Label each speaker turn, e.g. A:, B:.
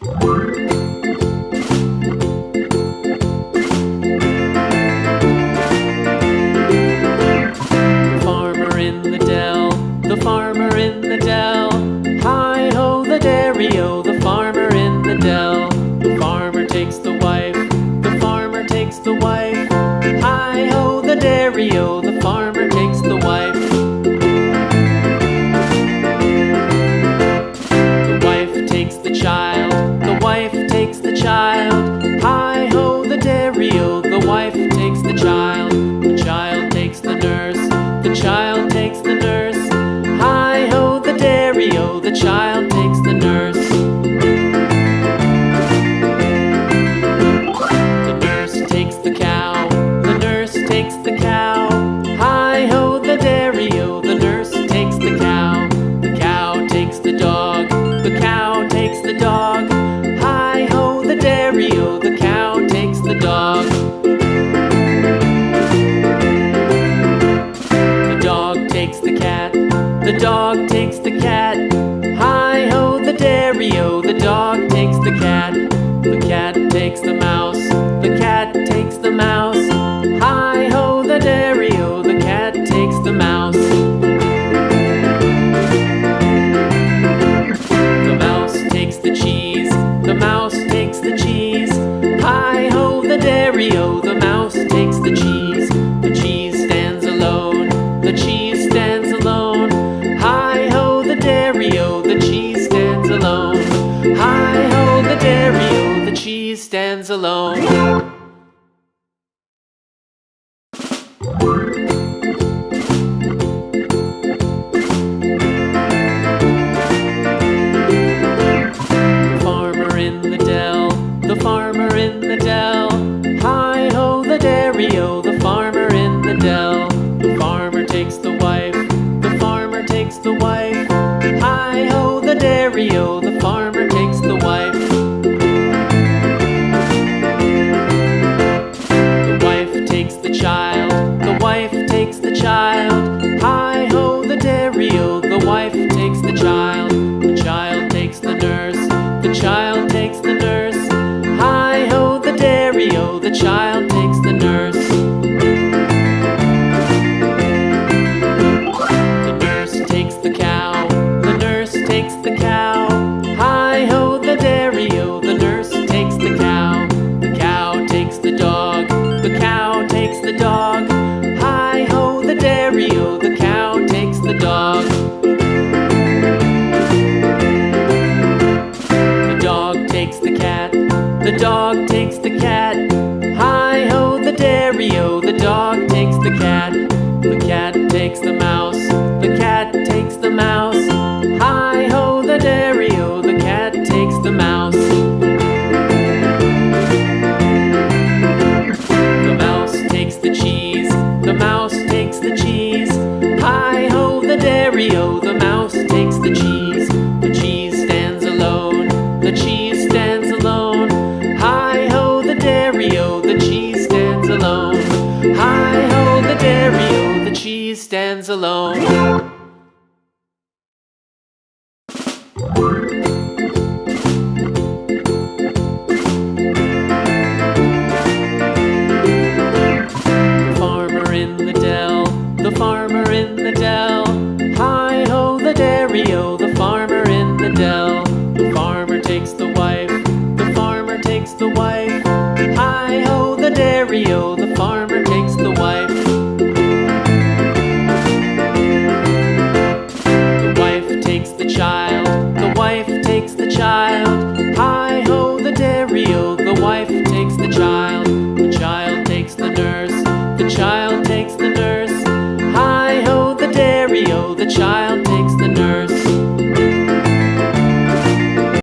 A: Farmer in the dell, the farmer in the dell. Hi-ho the dairy-o, the farmer in the dell. The farmer takes the wife, the farmer takes the wife. Hi-ho the dairy-o, the farmer takes the wife. The wife takes the child, the wife takes the child. Hi-ho the dairy-o, the wife takes the child. The child takes the nurse, the child takes the nurse. Hi-ho the dairy-o, the child takes the nurse. The nurse takes the cow, the nurse takes the cow. Hi-ho the dairy-o, the nurse takes the cow. The cow takes the dog, the cow takes the dog. Hi-ho the dairy-o, the cow takes the dog. The dog takes the cat, the dog takes the cat. Hi-ho the dairy-o, the dog takes the cat. The cat takes the mouse, the cat takes the mouse. Hi-ho the dairy-o, the cat takes the mouse. The mouse takes the cheese, the mouse takes the cheese. Hi-ho the dairy-o, the mouse takes the cheese. The cheese stands alone, the cheese stands alone. Hi-ho the dairy-o, the cheese stands alone. Hi-ho the dairy-o, the cheese stands alone. The farmer in the dell, the farmer in the dell. Hi-ho the dairy-o, the farmer in the dell. The farmer takes the wife, the farmer takes the wife. Hi-ho the dairy-o, the farmer takes the wife. The wife takes the child, the wife takes the child. Hi-ho the dairy-o, the wife takes the child. The child takes the nurse, the child takes the nurse. Hi-ho the dairy-o, the child takes the nurse. The nurse takes the cow, the nurse takes the cow. Hi-ho the dairy-o, the nurse takes the cow. The cow takes the dog, the cow takes the dog. Hi-ho the dairy-o, the cow takes the dog. The dog takes the cat, the dog takes the cat. Hi-ho the dairy-o, the dog takes the cat. The cat takes the mouse, the cat takes the mouse. Hi-ho the dairy-o, the cat takes the mouse. The mouse takes the cheese, the mouse takes the cheese. Hi-ho the dairy-o, the mouse takes the cheese. The cheese stands alone, the cheese stands alone. Hi-ho the dairy-o, the cheese stands alone. Hi-ho the dairy-o, the cheese stands alone. The farmer in the dell, the farmer in the dell. Hi-ho the dairy-o, the farmer in the dell. The farmer takes the wife, the farmer takes the wife. Hi-ho the dairy-o, the farmer takes the wife. The wife takes the child, the wife takes the child. Hi-ho the dairy-o, the wife takes the child. The child takes the nurse, the child takes the nurse.